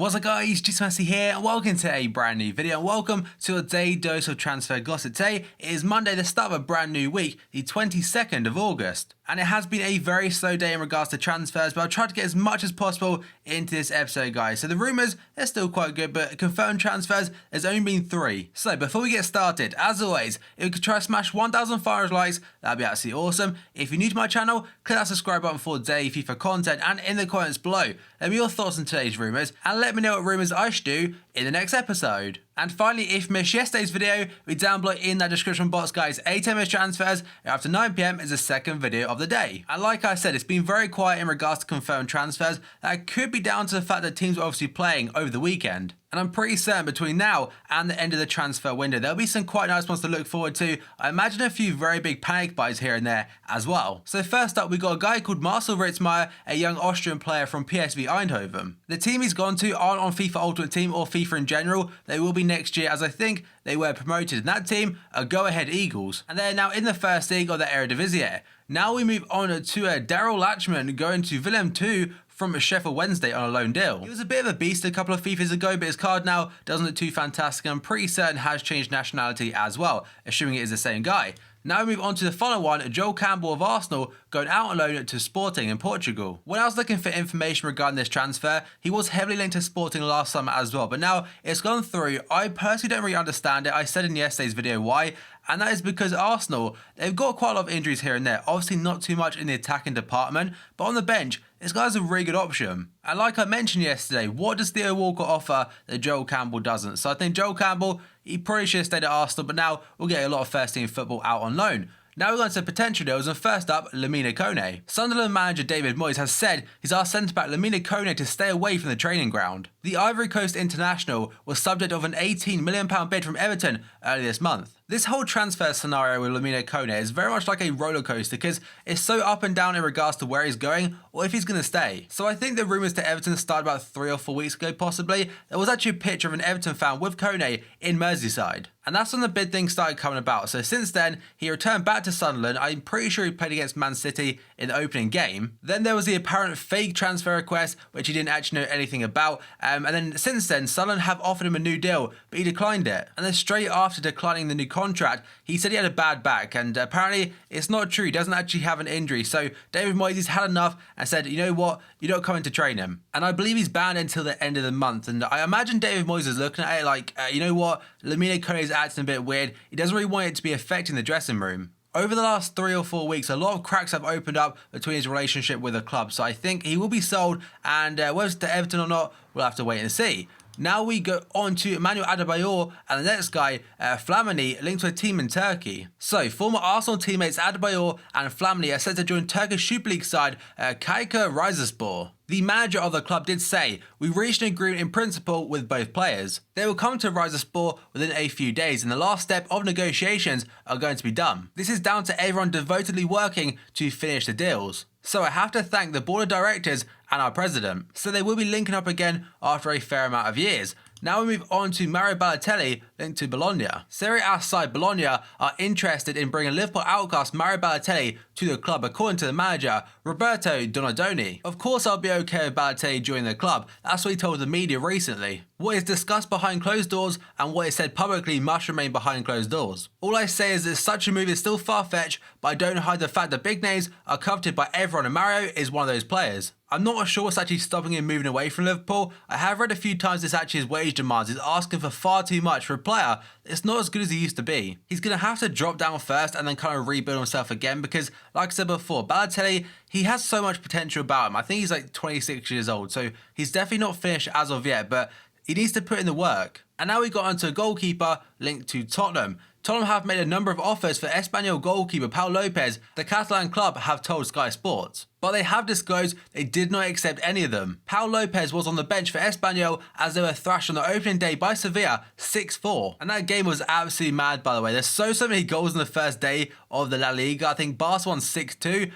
What's up guys, just Messi here and welcome to a brand new video and welcome to a daily dose of transfer gossip. Today is Monday, the start of a brand new week, the 22nd of August. And it has been a very slow day in regards to transfers, but I'll try to get as much as possible into this episode guys. So the rumours, they're still quite good, but confirmed transfers, there's only been 3. So before we get started, as always, if you could try to smash 1,500 likes, that'd be absolutely awesome. If you're new to my channel, click that subscribe button for daily FIFA content and in the comments below, let me know your thoughts on today's rumours and let me know what rumours I should do in the next episode. And finally, if you missed yesterday's video, be down below in that description box guys. 8 MS transfers after 9 PM is the second video of the day. And like I said, it's been very quiet in regards to confirmed transfers. That could be down to the fact that teams are obviously playing over the weekend. And I'm pretty certain between now and the end of the transfer window, there'll be some quite nice ones to look forward to. I imagine a few very big panic buys here and there as well. So first up, we got a guy called Marcel Ritzmaier, a young Austrian player from PSV Eindhoven. The team he's gone to aren't on FIFA Ultimate Team or FIFA in general. They will be next year, as I think they were promoted. And that team are Go Ahead Eagles. And they're now in the first league of the Eredivisie. Now we move on to Daryl Lachman going to Willem II from Sheffield Wednesday on a loan deal. He was a bit of a beast a couple of FIFAs ago, but his card now doesn't look too fantastic. I'm pretty certain has changed nationality as well, assuming it is the same guy. Now we move on to the following one, Joel Campbell of Arsenal going out on loan to Sporting in Portugal. When I was looking for information regarding this transfer, he was heavily linked to Sporting last summer as well, but now it's gone through. I personally don't really understand it. I said in yesterday's video why, and that is because Arsenal, they've got quite a lot of injuries here and there. Obviously not too much in the attacking department, but on the bench, this guy's a really good option. And like I mentioned yesterday, what does Theo Walcott offer that Joel Campbell doesn't? So I think Joel Campbell, he probably should have stayed at Arsenal, but now we'll get a lot of first team football out on loan. Now we're going to potential deals, and first up, Lamine Kone. Sunderland manager David Moyes has said he's asked centre-back Lamine Kone to stay away from the training ground. The Ivory Coast international was subject of an £18 million bid from Everton earlier this month. This whole transfer scenario with Lamine Kone is very much like a roller coaster because it's so up and down in regards to where he's going or if he's going to stay. So I think the rumours to Everton started about 3 or 4 weeks ago possibly. There was actually a picture of an Everton fan with Kone in Merseyside. And that's when the bid thing started coming about. So since then, he returned back to Sunderland. I'm pretty sure he played against Man City in the opening game. Then there was the apparent fake transfer request, which he didn't actually know anything about. And then since then, Sunderland have offered him a new deal, but he declined it. And then straight after declining the new contract, he said he had a bad back. And apparently, it's not true. He doesn't actually have an injury. So David Moyes has had enough and said, you know what? You're not coming to train him. And I believe he's banned until the end of the month. And I imagine David Moyes is looking at it like, you know what? Lamine Kone is acting a bit weird. He doesn't really want it to be affecting the dressing room. Over the last 3 or 4 weeks, a lot of cracks have opened up between his relationship with the club. So I think he will be sold, and whether it's to Everton or not, we'll have to wait and see. Now we go on to Emmanuel Adebayor and the next guy, Flamini, linked to a team in Turkey. So, former Arsenal teammates Adebayor and Flamini are set to join Turkish Super League side Kayseri Rizespor. The manager of the club did say, "We reached an agreement in principle with both players. They will come to Rizespor within a few days and the last step of negotiations are going to be done. This is down to everyone devotedly working to finish the deals. So I have to thank the board of directors and our president." So they will be linking up again after a fair amount of years. Now we move on to Mario Balotelli linked to Bologna. Serie A side Bologna are interested in bringing Liverpool outcast Mario Balotelli to the club, according to the manager Roberto Donadoni. Of course I'll be okay with Balotelli joining the club, that's what he told the media recently. What is discussed behind closed doors and what is said publicly must remain behind closed doors. All I say is that such a move is still far-fetched, but I don't hide the fact that big names are coveted by everyone and Mario is one of those players. I'm not sure what's actually stopping him moving away from Liverpool. I have read a few times this actually his wage demands. He's asking for far too much for a player that's not as good as he used to be. He's going to have to drop down first and then kind of rebuild himself again because, like I said before, Balotelli, he has so much potential about him. I think he's like 26 years old, so he's definitely not finished as of yet, but he needs to put in the work. And now we got onto a goalkeeper linked to Tottenham. Tottenham have made a number of offers for Espanyol goalkeeper Pau Lopez, the Catalan club have told Sky Sports. But they have disclosed they did not accept any of them. Pau Lopez was on the bench for Espanyol as they were thrashed on the opening day by Sevilla 6-4. And that game was absolutely mad, by the way. There's so many goals in the first day of the La Liga. I think Barca won 6-2,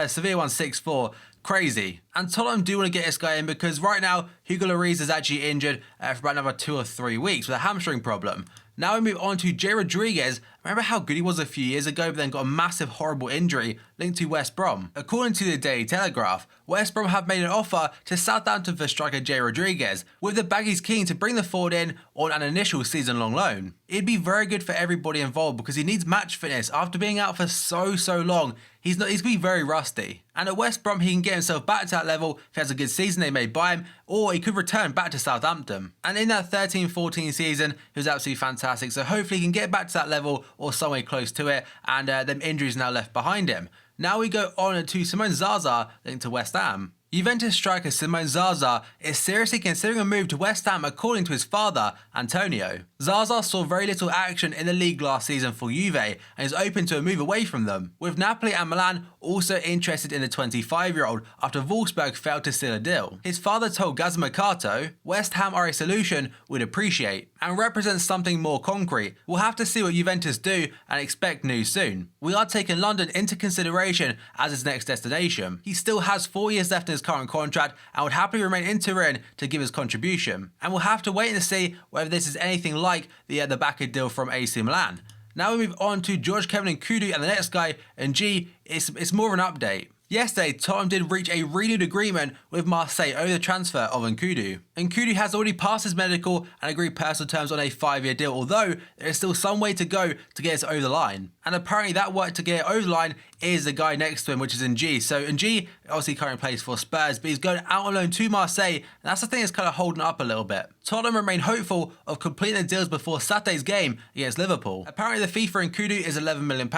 Sevilla won 6-4. Crazy. And Tottenham do want to get this guy in because right now Hugo Lloris is actually injured for about another 2 or 3 weeks with a hamstring problem. Now we move on to Jay Rodriguez. Remember how good he was a few years ago, but then got a massive horrible injury linked to West Brom? According to the Daily Telegraph, West Brom have made an offer to Southampton for striker Jay Rodriguez, with the Baggies keen to bring the forward in on an initial season-long loan. It'd be very good for everybody involved because he needs match fitness after being out for so long. He's going to be very rusty. And at West Brom, he can get himself back to that level. If he has a good season, they may buy him, or he could return back to Southampton. And in that 13-14 season, he was absolutely fantastic. So hopefully he can get back to that level or somewhere close to it, and them injuries now left behind him. Now we go on to Simone Zaza linked to West Ham. Juventus striker Simone Zaza is seriously considering a move to West Ham according to his father, Antonio. Zaza saw very little action in the league last season for Juve and is open to a move away from them, with Napoli and Milan also interested in the 25-year-old after Wolfsburg failed to seal a deal. His father told Gazzmercato, West Ham are a solution we'd appreciate and represents something more concrete. We'll have to see what Juventus do and expect news soon. We are taking London into consideration as his next destination. He still has 4 years left in his current contract and would happily remain in Turin to give his contribution. And we'll have to wait and see whether this is anything like the backer deal from AC Milan. Now we move on to George Kevin Nkoudou and the next guy, and it's more of an update. Yesterday, Tottenham did reach a renewed agreement with Marseille over the transfer of Nkoudou. Nkoudou has already passed his medical and agreed personal terms on a 5-year deal, although there is still some way to go to get it over the line. And apparently that work to get it over the line is the guy next to him, which is Ng. So Ng obviously currently plays for Spurs, but he's going out on loan to Marseille, and that's the thing that's kind of holding up a little bit. Tottenham remain hopeful of completing the deals before Saturday's game against Liverpool. Apparently the fee for Nkoudou is £11 million,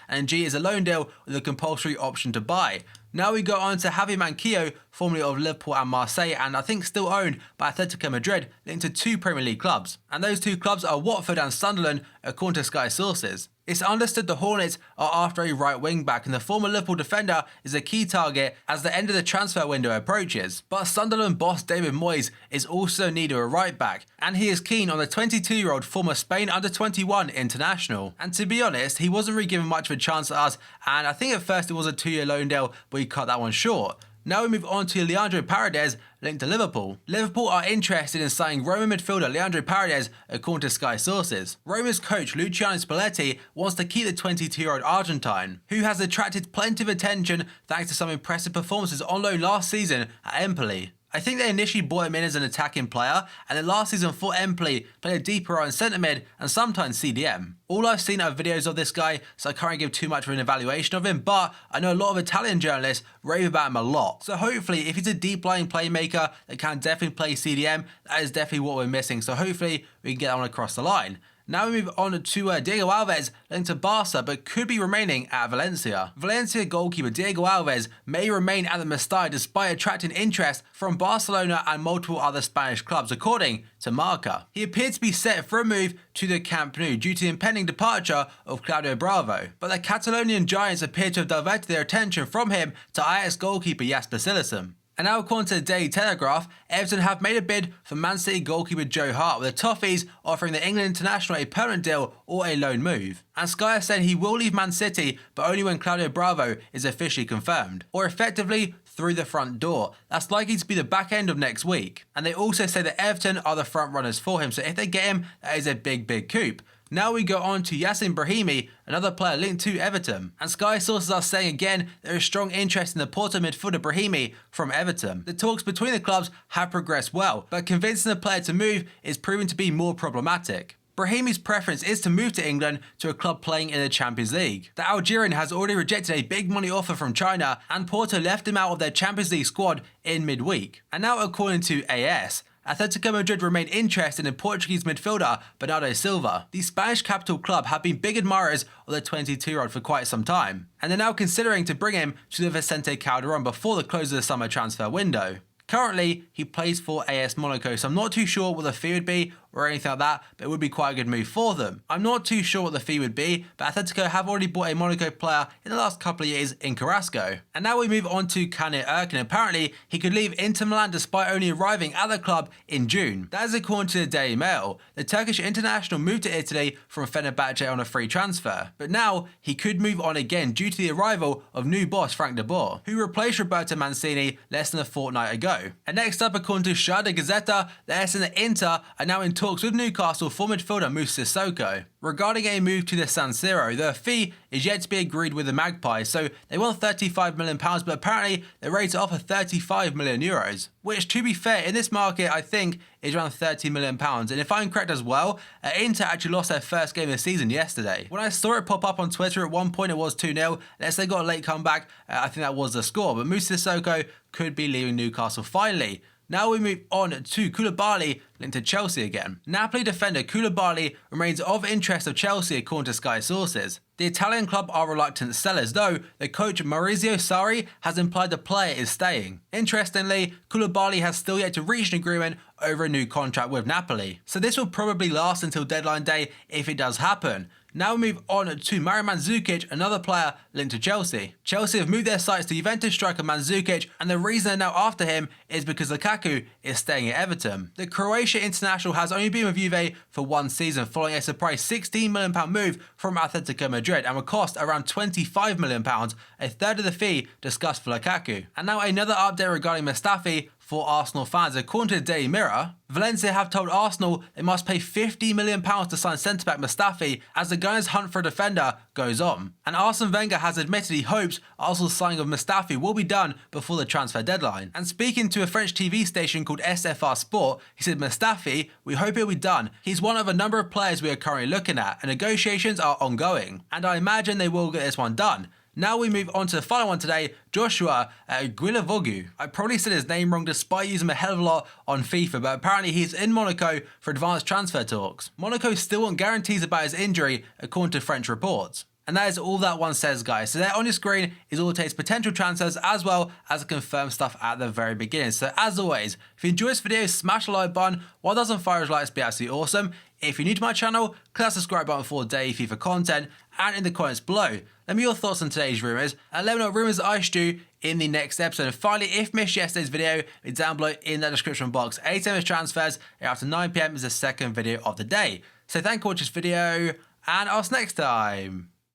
and Ng is a loan deal with a compulsory option to buy. Now we go on to Javi Manquillo, formerly of Liverpool and Marseille, and I think still owned by Atletico Madrid, linked to 2 Premier League clubs. And those 2 clubs are Watford and Sunderland, according to Sky sources. It's understood the Hornets are after a right wing back, and the former Liverpool defender is a key target as the end of the transfer window approaches. But Sunderland boss David Moyes is also in need of a right back, and he is keen on the 22-year-old former Spain under-21 international. And to be honest, he wasn't really given much of a chance at us, and I think at first it was a 2-year loan deal, but he cut that one short. Now we move on to Leandro Paredes, linked to Liverpool. Liverpool are interested in signing Roma midfielder Leandro Paredes, according to Sky sources. Roma's coach Luciano Spalletti wants to keep the 22-year-old Argentine, who has attracted plenty of attention thanks to some impressive performances on loan last season at Empoli. I think they initially brought him in as an attacking player, and then last season for Empoli played a deeper role in centre mid and sometimes CDM. All I've seen are videos of this guy, so I can't give too much of an evaluation of him, but I know a lot of Italian journalists rave about him a lot. So hopefully, if he's a deep-lying playmaker that can definitely play CDM, that is definitely what we're missing. So hopefully, we can get that one across the line. Now we move on to Diego Alves, linked to Barca, but could be remaining at Valencia. Valencia goalkeeper Diego Alves may remain at the Mestalla despite attracting interest from Barcelona and multiple other Spanish clubs, according to Marca. He appeared to be set for a move to the Camp Nou due to the impending departure of Claudio Bravo, but the Catalonian Giants appear to have diverted their attention from him to Ajax goalkeeper Jasper Cillessen. And now according to the Daily Telegraph, Everton have made a bid for Man City goalkeeper Joe Hart, with the Toffees offering the England international a permanent deal or a loan move. And Sky has said he will leave Man City, but only when Claudio Bravo is officially confirmed, or effectively through the front door. That's likely to be the back end of next week. And they also say that Everton are the front runners for him, so if they get him, that is a big coup. Now we go on to Yassin Brahimi, another player linked to Everton. And Sky sources are saying again there is strong interest in the Porto midfielder Brahimi from Everton. The talks between the clubs have progressed well, but convincing the player to move is proving to be more problematic. Brahimi's preference is to move to England to a club playing in the Champions League. The Algerian has already rejected a big money offer from China, and Porto left him out of their Champions League squad in midweek. And now according to AS, Atletico Madrid remain interested in Portuguese midfielder Bernardo Silva. The Spanish capital club have been big admirers of the 22-year-old for quite some time, and they're now considering to bring him to the Vicente Calderon before the close of the summer transfer window. Currently, he plays for AS Monaco, so I'm not too sure what the fee would be or anything like that, but it would be quite a good move for them. I'm not too sure what the fee would be, but Atletico have already bought a Monaco player in the last couple of years in Carrasco. And now we move on to Caner Erkin. Apparently, he could leave Inter Milan despite only arriving at the club in June. That is according to the Daily Mail. The Turkish international moved to Italy from Fenerbahce on a free transfer, but now he could move on again due to the arrival of new boss Frank de Boer, who replaced Roberto Mancini less than a fortnight ago. And next up, according to Sciarra Gazzetta, the Essen Inter are now in talks talks with Newcastle for midfielder Sissoko. Regarding a move to the San Siro, the fee is yet to be agreed with the Magpies, so they want £35 million, but apparently they're ready to offer €35 million, which, to be fair, in this market I think is around £30 million, and if I'm correct as well, Inter actually lost their first game of the season yesterday. When I saw it pop up on Twitter, at one point it was 2-0, unless they got a late comeback, I think that was the score, but Sissoko could be leaving Newcastle finally. Now we move on to Koulibaly, linked to Chelsea again. Napoli defender Koulibaly remains of interest of Chelsea according to Sky sources. The Italian club are reluctant sellers, though the coach Maurizio Sarri has implied the player is staying. Interestingly, Koulibaly has still yet to reach an agreement over a new contract with Napoli, so this will probably last until deadline day if it does happen. Now we move on to Mandžukić, another player linked to Chelsea. Chelsea have moved their sights to Juventus striker Mandžukić, and the reason they're now after him is because Lukaku is staying at Everton. The Croatia international has only been with Juve for one season, following a surprise £16 million move from Atletico Madrid, and would cost around £25 million, a third of the fee discussed for Lukaku. And now another update regarding Mustafi for Arsenal fans. According to the Daily Mirror, Valencia have told Arsenal they must pay £50 million to sign centre-back Mustafi as the Gunners' hunt for a defender goes on. And Arsene Wenger has admitted he hopes Arsenal's signing of Mustafi will be done before the transfer deadline. And speaking to a French TV station called SFR Sport, he said, "Mustafi, we hope it'll be done. He's one of a number of players we are currently looking at, and negotiations are ongoing. And I imagine they will get this one done." Now we move on to the final one today, Joshua Guilavoglu. I probably said his name wrong despite using him a hell of a lot on FIFA, but apparently he's in Monaco for advanced transfer talks. Monaco still want guarantees about his injury, according to French reports. And that is all that one says, guys. So there on your screen is all it takes potential transfers as well as confirmed stuff at the very beginning. So as always, if you enjoyed this video, smash the like button. 1,000 fire likes be absolutely awesome. If you're new to my channel, click that subscribe button for daily FIFA content, and in the comments below, let me know your thoughts on today's rumours, and let me know what rumours I should do in the next episode. And finally, if you missed yesterday's video, it's down below in the description box. 8 AM is transfers, and after 9 PM is the second video of the day. So thank you for watching this video, and I'll see you next time.